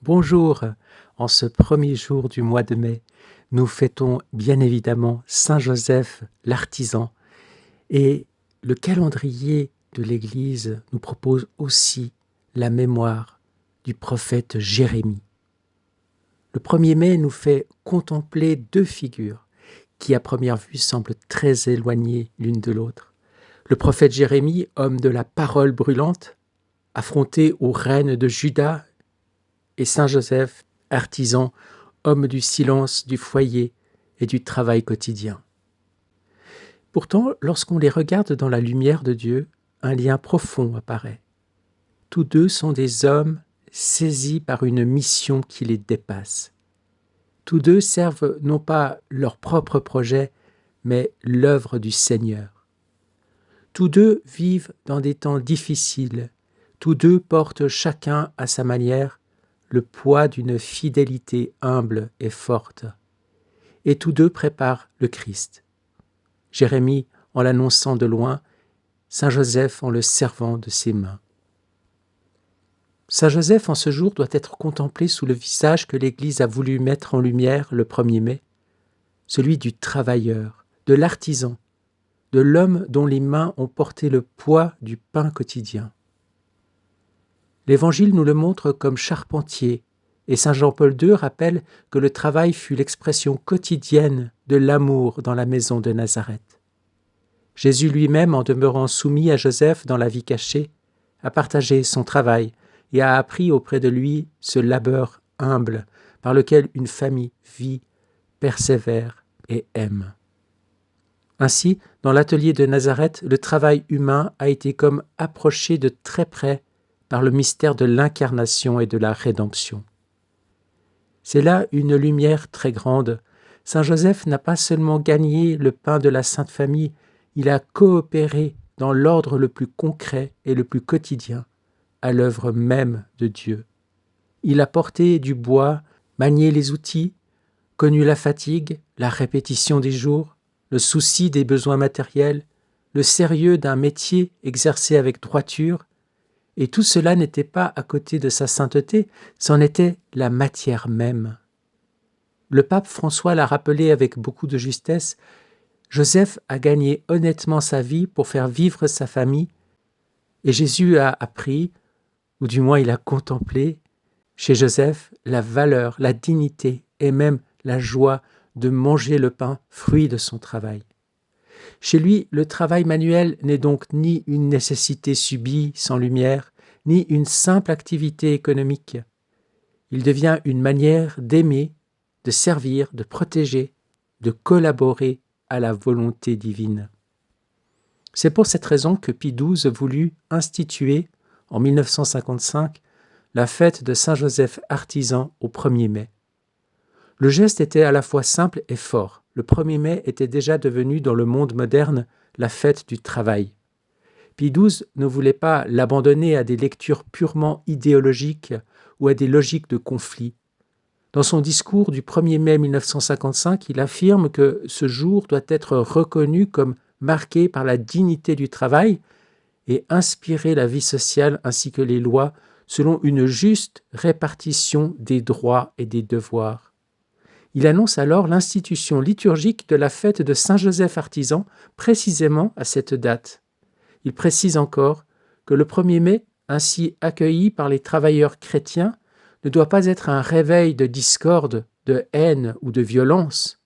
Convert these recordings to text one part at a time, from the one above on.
Bonjour, en ce premier jour du mois de mai, nous fêtons bien évidemment Saint Joseph l'artisan et le calendrier de l'Église nous propose aussi la mémoire du prophète Jérémie. Le 1er mai nous fait contempler deux figures qui à première vue semblent très éloignées l'une de l'autre. Le prophète Jérémie, homme de la parole brûlante, affronté aux reines de Juda, et Saint Joseph, artisan, homme du silence, du foyer et du travail quotidien. Pourtant, lorsqu'on les regarde dans la lumière de Dieu, un lien profond apparaît. Tous deux sont des hommes saisis par une mission qui les dépasse. Tous deux servent non pas leur propre projet, mais l'œuvre du Seigneur. Tous deux vivent dans des temps difficiles. Tous deux portent chacun à sa manière le poids d'une fidélité humble et forte. Et tous deux préparent le Christ. Jérémie en l'annonçant de loin, Saint Joseph en le servant de ses mains. Saint Joseph en ce jour doit être contemplé sous le visage que l'Église a voulu mettre en lumière le 1er mai, celui du travailleur, de l'artisan, de l'homme dont les mains ont porté le poids du pain quotidien. L'Évangile nous le montre comme charpentier, et saint Jean-Paul II rappelle que le travail fut l'expression quotidienne de l'amour dans la maison de Nazareth. Jésus lui-même, en demeurant soumis à Joseph dans la vie cachée, a partagé son travail et a appris auprès de lui ce labeur humble par lequel une famille vit, persévère et aime. Ainsi, dans l'atelier de Nazareth, le travail humain a été comme approché de très près par le mystère de l'incarnation et de la rédemption. C'est là une lumière très grande. Saint Joseph n'a pas seulement gagné le pain de la Sainte Famille, il a coopéré dans l'ordre le plus concret et le plus quotidien à l'œuvre même de Dieu. Il a porté du bois, manié les outils, connu la fatigue, la répétition des jours, le souci des besoins matériels, le sérieux d'un métier exercé avec droiture. Et tout cela n'était pas à côté de sa sainteté, c'en était la matière même. Le pape François l'a rappelé avec beaucoup de justesse, Joseph a gagné honnêtement sa vie pour faire vivre sa famille, et Jésus a appris, ou du moins il a contemplé, chez Joseph, la valeur, la dignité et même la joie de manger le pain, fruit de son travail. Chez lui, le travail manuel n'est donc ni une nécessité subie sans lumière, ni une simple activité économique. Il devient une manière d'aimer, de servir, de protéger, de collaborer à la volonté divine. C'est pour cette raison que Pie XII voulut instituer, en 1955, la fête de Saint Joseph artisan au 1er mai. Le geste était à la fois simple et fort. Le 1er mai était déjà devenu dans le monde moderne la fête du travail. Pie XII ne voulait pas l'abandonner à des lectures purement idéologiques ou à des logiques de conflit. Dans son discours du 1er mai 1955, il affirme que ce jour doit être reconnu comme marqué par la dignité du travail et inspirer la vie sociale ainsi que les lois selon une juste répartition des droits et des devoirs. Il annonce alors l'institution liturgique de la fête de Saint Joseph artisan précisément à cette date. Il précise encore que le 1er mai, ainsi accueilli par les travailleurs chrétiens, ne doit pas être un réveil de discorde, de haine ou de violence,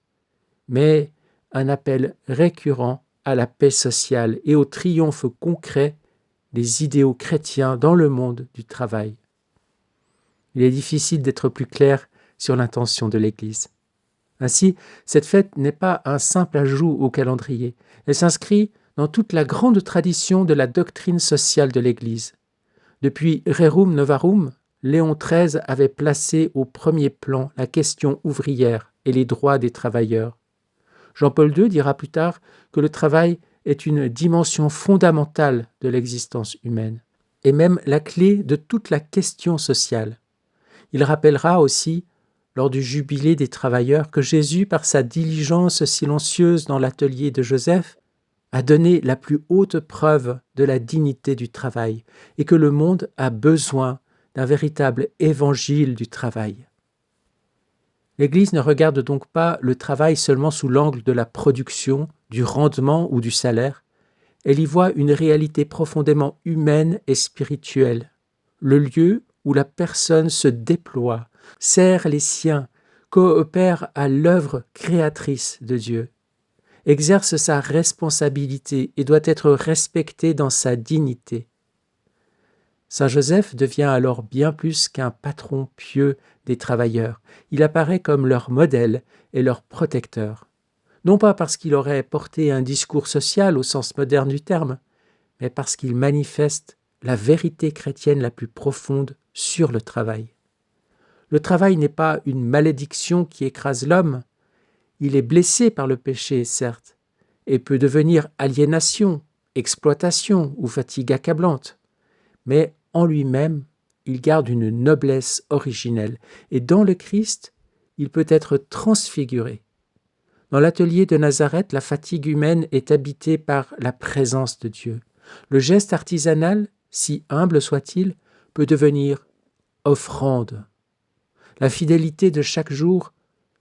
mais un appel récurrent à la paix sociale et au triomphe concret des idéaux chrétiens dans le monde du travail. Il est difficile d'être plus clair sur l'intention de l'Église. Ainsi, cette fête n'est pas un simple ajout au calendrier. Elle s'inscrit dans toute la grande tradition de la doctrine sociale de l'Église. Depuis Rerum Novarum, Léon XIII avait placé au premier plan la question ouvrière et les droits des travailleurs. Jean-Paul II dira plus tard que le travail est une dimension fondamentale de l'existence humaine et même la clé de toute la question sociale. Il rappellera aussi, lors du jubilé des travailleurs, que Jésus, par sa diligence silencieuse dans l'atelier de Joseph, a donné la plus haute preuve de la dignité du travail et que le monde a besoin d'un véritable évangile du travail. L'Église ne regarde donc pas le travail seulement sous l'angle de la production, du rendement ou du salaire. Elle y voit une réalité profondément humaine et spirituelle, le lieu où la personne se déploie, sert les siens, coopère à l'œuvre créatrice de Dieu, exerce sa responsabilité et doit être respecté dans sa dignité. Saint Joseph devient alors bien plus qu'un patron pieux des travailleurs. Il apparaît comme leur modèle et leur protecteur. Non pas parce qu'il aurait porté un discours social au sens moderne du terme, mais parce qu'il manifeste la vérité chrétienne la plus profonde sur le travail. Le travail n'est pas une malédiction qui écrase l'homme. Il est blessé par le péché, certes, et peut devenir aliénation, exploitation ou fatigue accablante. Mais en lui-même, il garde une noblesse originelle, et dans le Christ, il peut être transfiguré. Dans l'atelier de Nazareth, la fatigue humaine est habitée par la présence de Dieu. Le geste artisanal, si humble soit-il, peut devenir offrande. La fidélité de chaque jour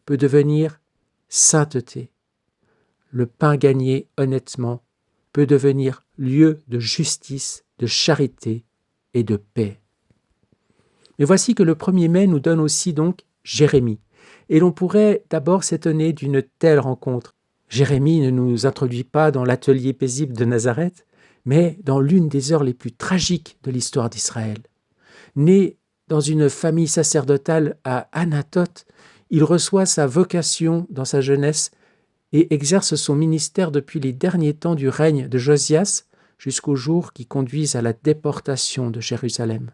peut devenir sainteté. Le pain gagné honnêtement peut devenir lieu de justice, de charité et de paix. Mais voici que le 1er mai nous donne aussi donc Jérémie. Et l'on pourrait d'abord s'étonner d'une telle rencontre. Jérémie ne nous introduit pas dans l'atelier paisible de Nazareth, mais dans l'une des heures les plus tragiques de l'histoire d'Israël. Né dans une famille sacerdotale à Anathoth, il reçoit sa vocation dans sa jeunesse et exerce son ministère depuis les derniers temps du règne de Josias jusqu'au jour qui conduisent à la déportation de Jérusalem.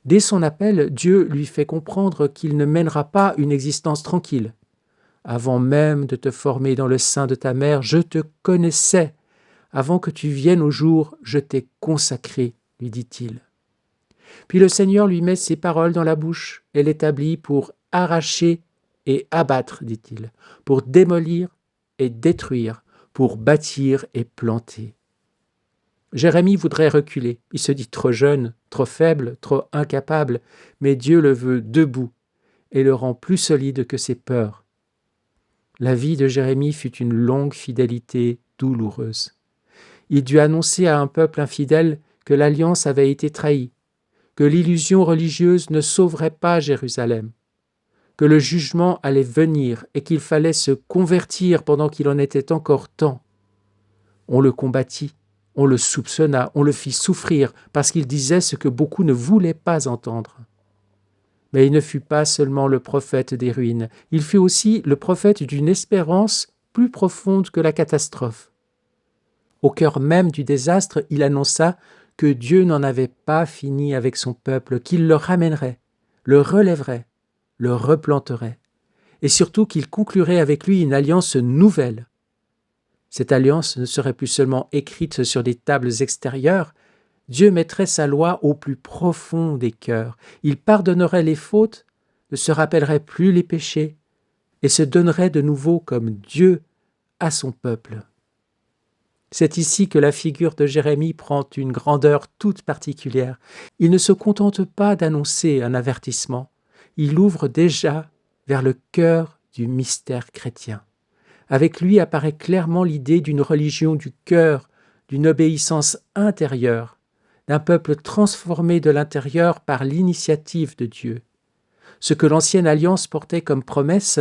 Dès son appel, Dieu lui fait comprendre qu'il ne mènera pas une existence tranquille. « Avant même de te former dans le sein de ta mère, je te connaissais. Avant que tu viennes au jour, je t'ai consacré, lui dit-il. » Puis le Seigneur lui met ces paroles dans la bouche et l'établit pour arracher et abattre, dit-il, pour démolir et détruire, pour bâtir et planter. Jérémie voudrait reculer. Il se dit trop jeune, trop faible, trop incapable, mais Dieu le veut debout et le rend plus solide que ses peurs. La vie de Jérémie fut une longue fidélité douloureuse. Il dut annoncer à un peuple infidèle que l'alliance avait été trahie, que l'illusion religieuse ne sauverait pas Jérusalem, que le jugement allait venir et qu'il fallait se convertir pendant qu'il en était encore temps. On le combattit, on le soupçonna, on le fit souffrir parce qu'il disait ce que beaucoup ne voulaient pas entendre. Mais il ne fut pas seulement le prophète des ruines, il fut aussi le prophète d'une espérance plus profonde que la catastrophe. Au cœur même du désastre, il annonça que Dieu n'en avait pas fini avec son peuple, qu'il le ramènerait, le relèverait, le replanterait, et surtout qu'il conclurait avec lui une alliance nouvelle. Cette alliance ne serait plus seulement écrite sur des tables extérieures, Dieu mettrait sa loi au plus profond des cœurs. Il pardonnerait les fautes, ne se rappellerait plus les péchés, et se donnerait de nouveau comme Dieu à son peuple. C'est ici que la figure de Jérémie prend une grandeur toute particulière. Il ne se contente pas d'annoncer un avertissement, il ouvre déjà vers le cœur du mystère chrétien. Avec lui apparaît clairement l'idée d'une religion du cœur, d'une obéissance intérieure, d'un peuple transformé de l'intérieur par l'initiative de Dieu. Ce que l'ancienne alliance portait comme promesse,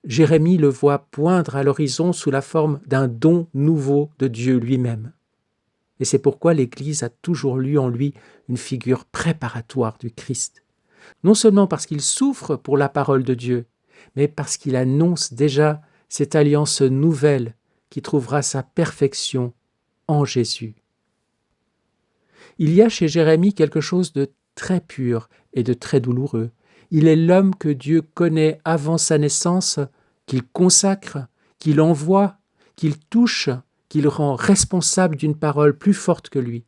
Jérémie le voit poindre à l'horizon sous la forme d'un don nouveau de Dieu lui-même. Et c'est pourquoi l'Église a toujours lu en lui une figure préparatoire du Christ. Non seulement parce qu'il souffre pour la parole de Dieu, mais parce qu'il annonce déjà cette alliance nouvelle qui trouvera sa perfection en Jésus. Il y a chez Jérémie quelque chose de très pur et de très douloureux. Il est l'homme que Dieu connaît avant sa naissance, qu'il consacre, qu'il envoie, qu'il touche, qu'il rend responsable d'une parole plus forte que lui.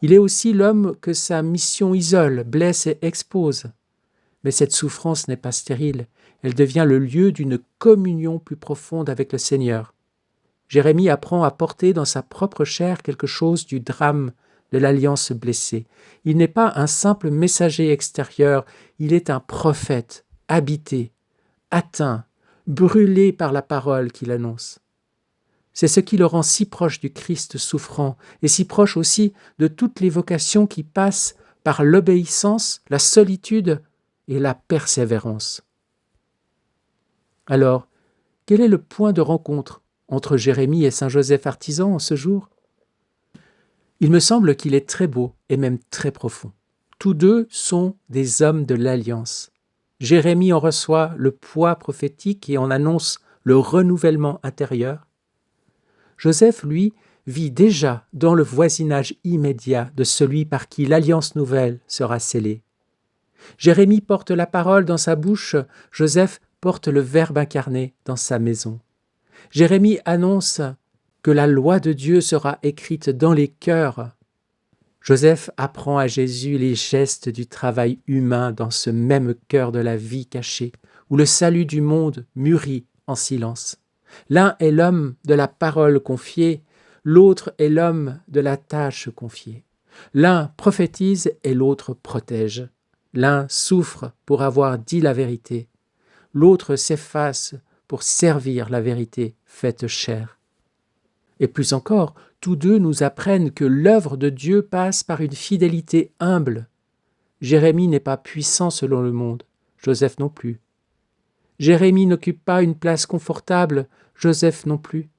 Il est aussi l'homme que sa mission isole, blesse et expose. Mais cette souffrance n'est pas stérile, elle devient le lieu d'une communion plus profonde avec le Seigneur. Jérémie apprend à porter dans sa propre chair quelque chose du drame de l'alliance blessée. Il n'est pas un simple messager extérieur, il est un prophète, habité, atteint, brûlé par la parole qu'il annonce. C'est ce qui le rend si proche du Christ souffrant et si proche aussi de toutes les vocations qui passent par l'obéissance, la solitude et la persévérance. Alors, quel est le point de rencontre entre Jérémie et Saint Joseph artisan en ce jour? Il me semble qu'il est très beau et même très profond. Tous deux sont des hommes de l'Alliance. Jérémie en reçoit le poids prophétique et en annonce le renouvellement intérieur. Joseph, lui, vit déjà dans le voisinage immédiat de celui par qui l'alliance nouvelle sera scellée. Jérémie porte la parole dans sa bouche, Joseph porte le Verbe incarné dans sa maison. Jérémie annonce que la loi de Dieu sera écrite dans les cœurs. Joseph apprend à Jésus les gestes du travail humain dans ce même cœur de la vie cachée, où le salut du monde mûrit en silence. L'un est l'homme de la parole confiée, l'autre est l'homme de la tâche confiée. L'un prophétise et l'autre protège. L'un souffre pour avoir dit la vérité, l'autre s'efface pour servir la vérité faite chair. Et plus encore, tous deux nous apprennent que l'œuvre de Dieu passe par une fidélité humble. Jérémie n'est pas puissant selon le monde, Joseph non plus. Jérémie n'occupe pas une place confortable, Joseph non plus.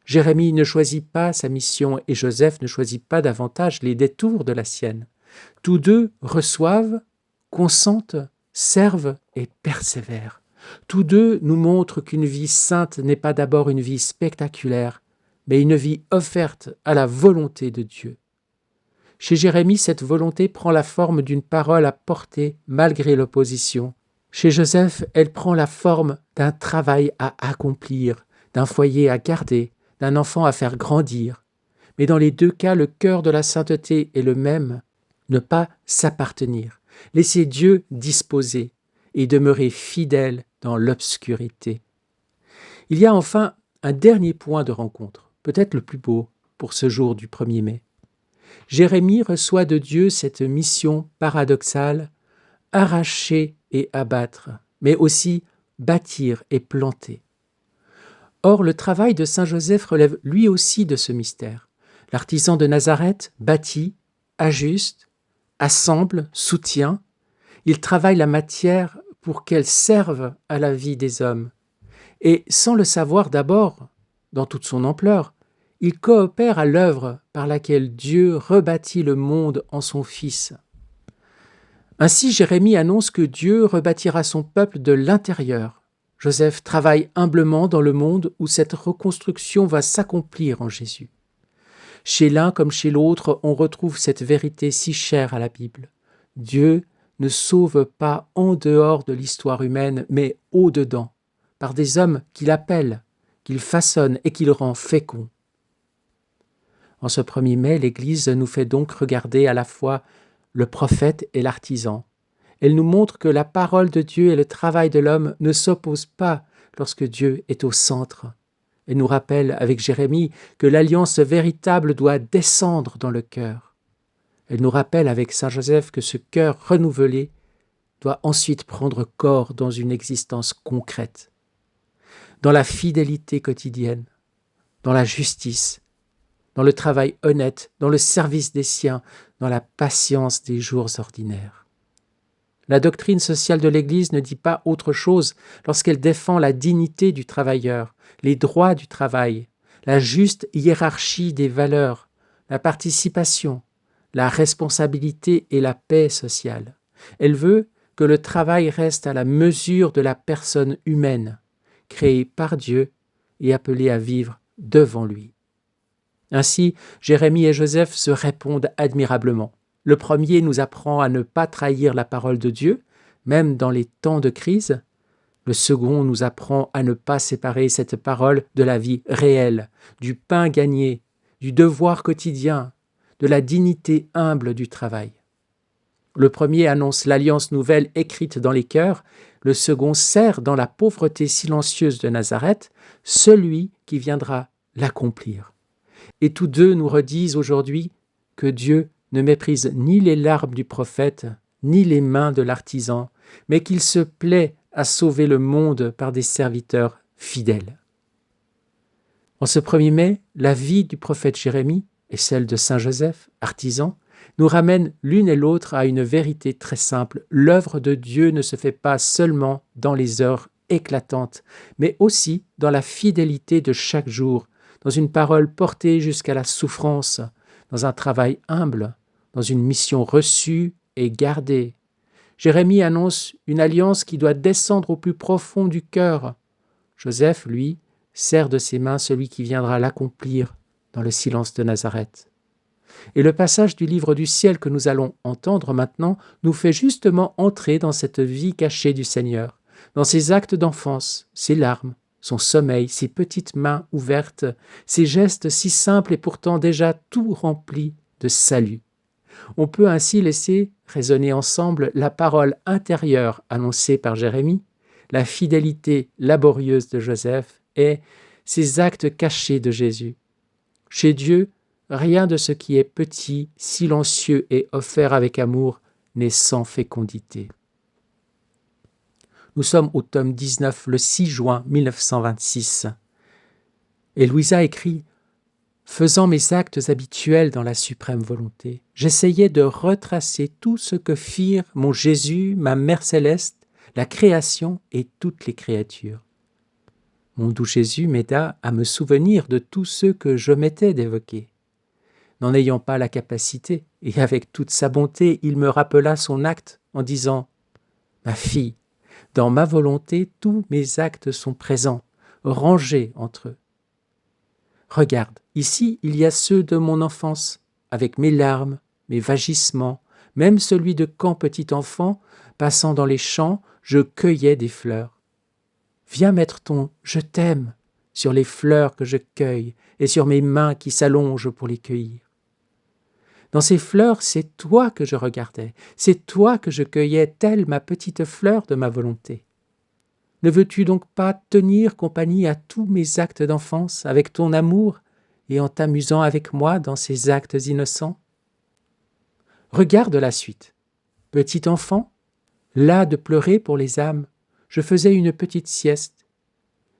Jérémie ne choisit pas sa mission et Joseph ne choisit pas davantage les détours de la sienne. Tous deux reçoivent, consentent, servent et persévèrent. Tous deux nous montrent qu'une vie sainte n'est pas d'abord une vie spectaculaire, mais une vie offerte à la volonté de Dieu. Chez Jérémie, cette volonté prend la forme d'une parole à porter malgré l'opposition. Chez Joseph, elle prend la forme d'un travail à accomplir, d'un foyer à garder, d'un enfant à faire grandir. Mais dans les deux cas, le cœur de la sainteté est le même, ne pas s'appartenir, laisser Dieu disposer et demeurer fidèle dans l'obscurité. Il y a enfin un dernier point de rencontre, peut-être le plus beau pour ce jour du 1er mai. Jérémie reçoit de Dieu cette mission paradoxale, arracher et abattre, mais aussi bâtir et planter. Or, le travail de Saint Joseph relève lui aussi de ce mystère. L'artisan de Nazareth bâtit, ajuste, assemble, soutient. Il travaille la matière pour qu'elle serve à la vie des hommes. Et sans le savoir d'abord, dans toute son ampleur, il coopère à l'œuvre par laquelle Dieu rebâtit le monde en son Fils. Ainsi, Jérémie annonce que Dieu rebâtira son peuple de l'intérieur. Joseph travaille humblement dans le monde où cette reconstruction va s'accomplir en Jésus. Chez l'un comme chez l'autre, on retrouve cette vérité si chère à la Bible. Dieu ne sauve pas en dehors de l'histoire humaine, mais au-dedans, par des hommes qu'il appelle, qu'il façonne et qu'il rend féconds. En ce 1er mai, l'Église nous fait donc regarder à la fois le prophète et l'artisan. Elle nous montre que la parole de Dieu et le travail de l'homme ne s'opposent pas lorsque Dieu est au centre. Elle nous rappelle avec Jérémie que l'alliance véritable doit descendre dans le cœur. Elle nous rappelle avec Saint Joseph que ce cœur renouvelé doit ensuite prendre corps dans une existence concrète, dans la fidélité quotidienne, dans la justice, dans le travail honnête, dans le service des siens, dans la patience des jours ordinaires. La doctrine sociale de l'Église ne dit pas autre chose lorsqu'elle défend la dignité du travailleur, les droits du travail, la juste hiérarchie des valeurs, la participation, la responsabilité et la paix sociale. Elle veut que le travail reste à la mesure de la personne humaine, créée par Dieu et appelée à vivre devant lui. Ainsi, Jérémie et Joseph se répondent admirablement. Le premier nous apprend à ne pas trahir la parole de Dieu, même dans les temps de crise. Le second nous apprend à ne pas séparer cette parole de la vie réelle, du pain gagné, du devoir quotidien, de la dignité humble du travail. Le premier annonce l'alliance nouvelle écrite dans les cœurs, le second sert dans la pauvreté silencieuse de Nazareth celui qui viendra l'accomplir. Et tous deux nous redisent aujourd'hui que Dieu ne méprise ni les larmes du prophète, ni les mains de l'artisan, mais qu'il se plaît à sauver le monde par des serviteurs fidèles. En ce 1er mai, la vie du prophète Jérémie et celle de Saint Joseph, artisan, nous ramènent l'une et l'autre à une vérité très simple. L'œuvre de Dieu ne se fait pas seulement dans les heures éclatantes, mais aussi dans la fidélité de chaque jour, dans une parole portée jusqu'à la souffrance, dans un travail humble, dans une mission reçue et gardée. Jérémie annonce une alliance qui doit descendre au plus profond du cœur. Joseph, lui, serre de ses mains celui qui viendra l'accomplir dans le silence de Nazareth. Et le passage du livre du ciel que nous allons entendre maintenant nous fait justement entrer dans cette vie cachée du Seigneur, dans ses actes d'enfance, ses larmes, son sommeil, ses petites mains ouvertes, ses gestes si simples et pourtant déjà tout remplis de salut. On peut ainsi laisser résonner ensemble la parole intérieure annoncée par Jérémie, la fidélité laborieuse de Joseph et ces actes cachés de Jésus. Chez Dieu, rien de ce qui est petit, silencieux et offert avec amour n'est sans fécondité. Nous sommes au tome 19, le 6 juin 1926. Et Louisa écrit « Faisant mes actes habituels dans la suprême volonté, j'essayais de retracer tout ce que firent mon Jésus, ma Mère céleste, la création et toutes les créatures. Mon doux Jésus m'aida à me souvenir de tous ceux que je m'étais d'évoquer. N'en ayant pas la capacité, et avec toute sa bonté, il me rappela son acte en disant « Ma fille, dans ma volonté, tous mes actes sont présents, rangés entre eux. Regarde, ici, il y a ceux de mon enfance, avec mes larmes, mes vagissements, même celui de quand petit enfant, passant dans les champs, je cueillais des fleurs. Viens mettre ton « je t'aime » sur les fleurs que je cueille et sur mes mains qui s'allongent pour les cueillir. Dans ces fleurs, c'est toi que je regardais, c'est toi que je cueillais, telle ma petite fleur de ma volonté. Ne veux-tu donc pas tenir compagnie à tous mes actes d'enfance avec ton amour et en t'amusant avec moi dans ces actes innocents? Regarde la suite. Petit enfant, las de pleurer pour les âmes, je faisais une petite sieste.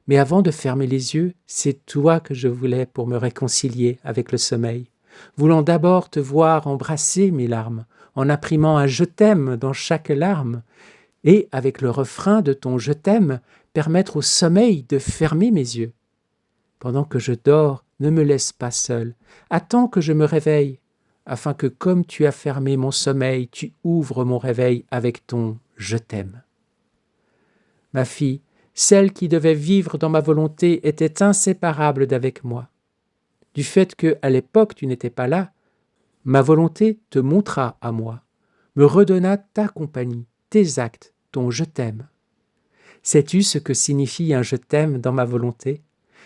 Mais avant de fermer les yeux, c'est toi que je voulais pour me réconcilier avec le sommeil, voulant d'abord te voir embrasser mes larmes, en imprimant un « je t'aime » dans chaque larme, et avec le refrain de ton « je t'aime » permettre au sommeil de fermer mes yeux. Pendant que je dors, ne me laisse pas seul, attends que je me réveille, afin que comme tu as fermé mon sommeil, tu ouvres mon réveil avec ton « je t'aime ». Ma fille, celle qui devait vivre dans ma volonté était inséparable d'avec moi. Du fait que, à l'époque, tu n'étais pas là, ma volonté te montra à moi, me redonna ta compagnie, tes actes, ton « je t'aime ». Sais-tu ce que signifie un « je t'aime » dans ma volonté?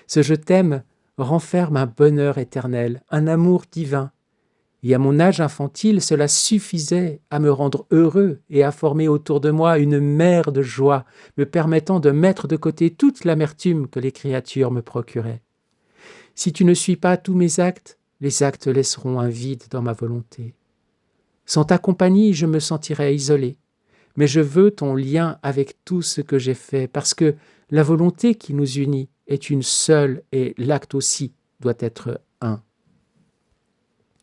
Ce « je t'aime » renferme un bonheur éternel, un amour divin. Et à mon âge infantile, cela suffisait à me rendre heureux et à former autour de moi une mer de joie, me permettant de mettre de côté toute l'amertume que les créatures me procuraient. Si tu ne suis pas tous mes actes, les actes laisseront un vide dans ma volonté. Sans ta compagnie, je me sentirais isolé. Mais je veux ton lien avec tout ce que j'ai fait, parce que la volonté qui nous unit est une seule et l'acte aussi doit être un.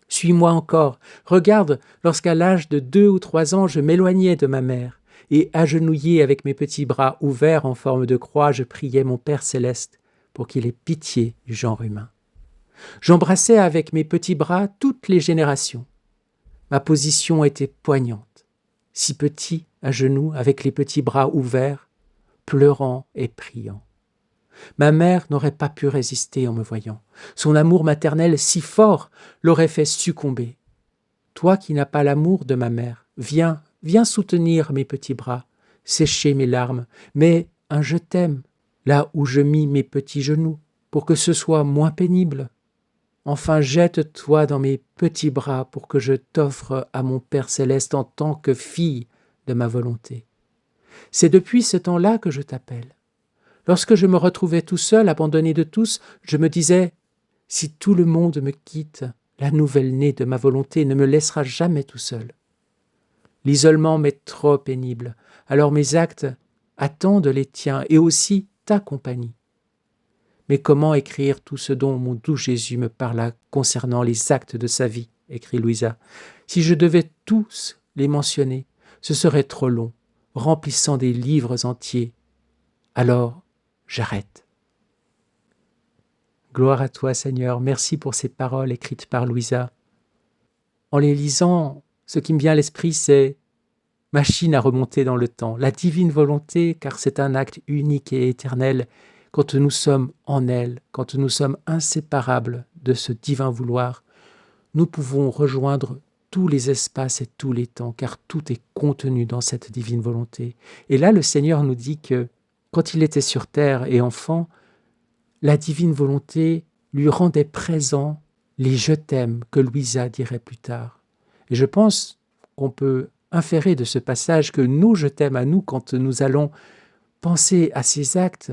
Suis-moi encore, regarde lorsqu'à l'âge de 2 ou 3 ans je m'éloignais de ma mère, et agenouillé avec mes petits bras ouverts en forme de croix, je priais mon Père céleste pour qu'il ait pitié du genre humain. J'embrassais avec mes petits bras toutes les générations. Ma position était poignante, si petit, à genoux, avec les petits bras ouverts, pleurant et priant. Ma mère n'aurait pas pu résister en me voyant. Son amour maternel si fort l'aurait fait succomber. Toi qui n'as pas l'amour de ma mère, viens soutenir mes petits bras, sécher mes larmes, mais un « je t'aime » là où je mis mes petits genoux, pour que ce soit moins pénible. Enfin, jette-toi dans mes petits bras pour que je t'offre à mon Père céleste en tant que fille de ma volonté. C'est depuis ce temps-là que je t'appelle. Lorsque je me retrouvais tout seul, abandonné de tous, je me disais « Si tout le monde me quitte, la nouvelle-née de ma volonté, ne me laissera jamais tout seul. L'isolement m'est trop pénible, alors mes actes attendent les tiens et aussi ta compagnie. Mais comment écrire tout ce dont mon doux Jésus me parla concernant les actes de sa vie, écrit Louisa. Si je devais tous les mentionner, ce serait trop long, remplissant des livres entiers. Alors, j'arrête. Gloire à toi, Seigneur. Merci pour ces paroles écrites par Louisa. En les lisant, ce qui me vient à l'esprit, c'est machine à remonter dans le temps, la divine volonté, car c'est un acte unique et éternel. Quand nous sommes en elle, quand nous sommes inséparables de ce divin vouloir, nous pouvons rejoindre tous les espaces et tous les temps, car tout est contenu dans cette divine volonté. Et là, le Seigneur nous dit que quand il était sur terre et enfant, la divine volonté lui rendait présent les je t'aime que Louisa dirait plus tard. Et je pense qu'on peut inférer de ce passage que nos je t'aime à nous, quand nous allons penser à ses actes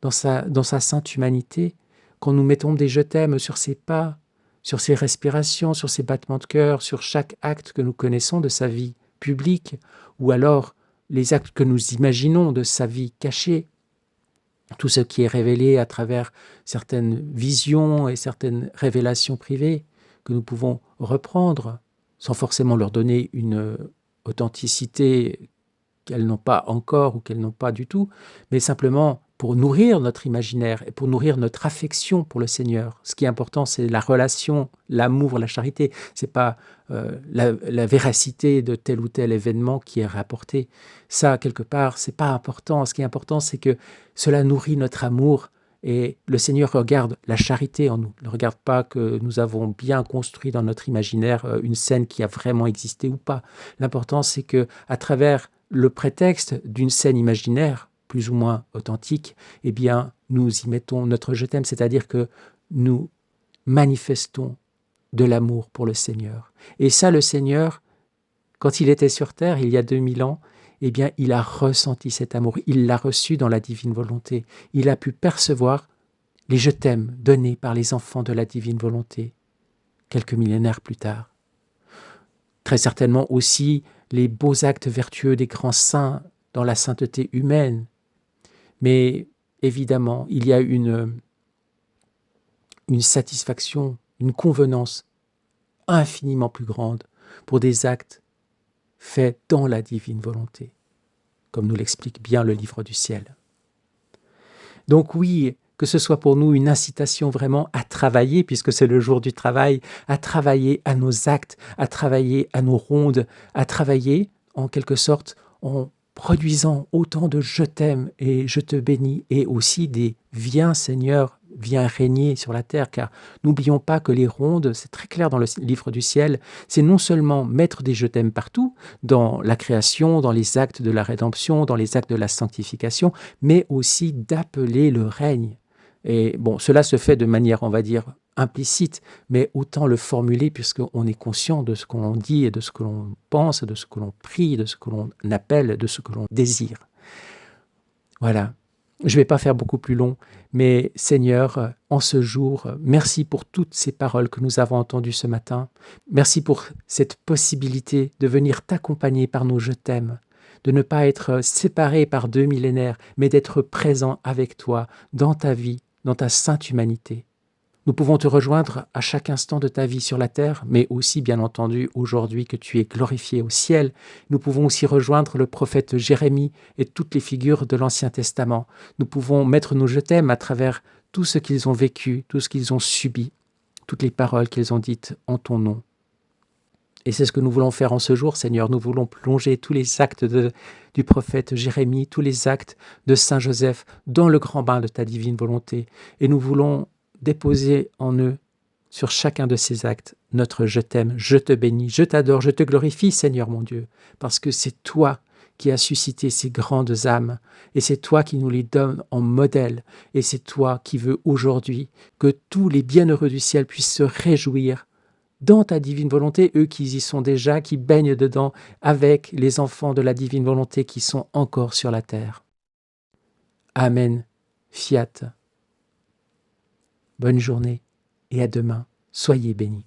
dans sa sainte humanité, quand nous mettons des je t'aime sur ses pas, sur ses respirations, sur ses battements de cœur, sur chaque acte que nous connaissons de sa vie publique, ou alors les actes que nous imaginons de sa vie cachée, tout ce qui est révélé à travers certaines visions et certaines révélations privées que nous pouvons reprendre sans forcément leur donner une authenticité qu'elles n'ont pas encore ou qu'elles n'ont pas du tout, mais simplement pour nourrir notre imaginaire et pour nourrir notre affection pour le Seigneur. Ce qui est important, c'est la relation, l'amour, la charité. Ce n'est pas la véracité de tel ou tel événement qui est rapporté. Ça, quelque part, ce n'est pas important. Ce qui est important, c'est que cela nourrit notre amour et le Seigneur regarde la charité en nous. Il ne regarde pas que nous avons bien construit dans notre imaginaire une scène qui a vraiment existé ou pas. L'important, c'est que à travers le prétexte d'une scène imaginaire, plus ou moins authentique, eh bien, nous y mettons notre je t'aime, c'est-à-dire que nous manifestons de l'amour pour le Seigneur. Et ça, le Seigneur, quand il était sur terre, il y a 2000 ans, eh bien, il a ressenti cet amour, il l'a reçu dans la divine volonté. Il a pu percevoir les je t'aime donnés par les enfants de la divine volonté, quelques millénaires plus tard. Très certainement aussi les beaux actes vertueux des grands saints dans la sainteté humaine. Mais évidemment, il y a une satisfaction, une convenance infiniment plus grande pour des actes faits dans la divine volonté, comme nous l'explique bien le livre du ciel. Donc oui, que ce soit pour nous une incitation vraiment à travailler, puisque c'est le jour du travail, à travailler à nos actes, à travailler à nos rondes, à travailler en quelque sorte en produisant autant de je t'aime et je te bénis et aussi des viens Seigneur, viens régner sur la terre, car n'oublions pas que les rondes, c'est très clair dans le livre du ciel, c'est non seulement mettre des je t'aime partout, dans la création, dans les actes de la rédemption, dans les actes de la sanctification, mais aussi d'appeler le règne. Et bon, cela se fait de manière, on va dire, implicite, mais autant le formuler puisqu'on est conscient de ce que l'on dit et de ce que l'on pense, de ce que l'on prie, de ce que l'on appelle, de ce que l'on désire. Voilà. Je ne vais pas faire beaucoup plus long, mais Seigneur, en ce jour, merci pour toutes ces paroles que nous avons entendues ce matin. Merci pour cette possibilité de venir t'accompagner par nos je t'aime, de ne pas être séparés par 2 millénaires, mais d'être présents avec toi dans ta vie, dans ta sainte humanité. Nous pouvons te rejoindre à chaque instant de ta vie sur la terre, mais aussi, bien entendu, aujourd'hui que tu es glorifié au ciel. Nous pouvons aussi rejoindre le prophète Jérémie et toutes les figures de l'Ancien Testament. Nous pouvons mettre nos je t'aime à travers tout ce qu'ils ont vécu, tout ce qu'ils ont subi, toutes les paroles qu'ils ont dites en ton nom. Et c'est ce que nous voulons faire en ce jour, Seigneur. Nous voulons plonger tous les actes du prophète Jérémie, tous les actes de Saint Joseph dans le grand bain de ta divine volonté. Et nous voulons déposer en eux, sur chacun de ces actes, notre je t'aime, je te bénis, je t'adore, je te glorifie, Seigneur mon Dieu, parce que c'est toi qui as suscité ces grandes âmes, et c'est toi qui nous les donnes en modèle, et c'est toi qui veux aujourd'hui que tous les bienheureux du ciel puissent se réjouir dans ta divine volonté, eux qui y sont déjà, qui baignent dedans, avec les enfants de la divine volonté qui sont encore sur la terre. Amen. Fiat. Bonne journée et à demain. Soyez bénis.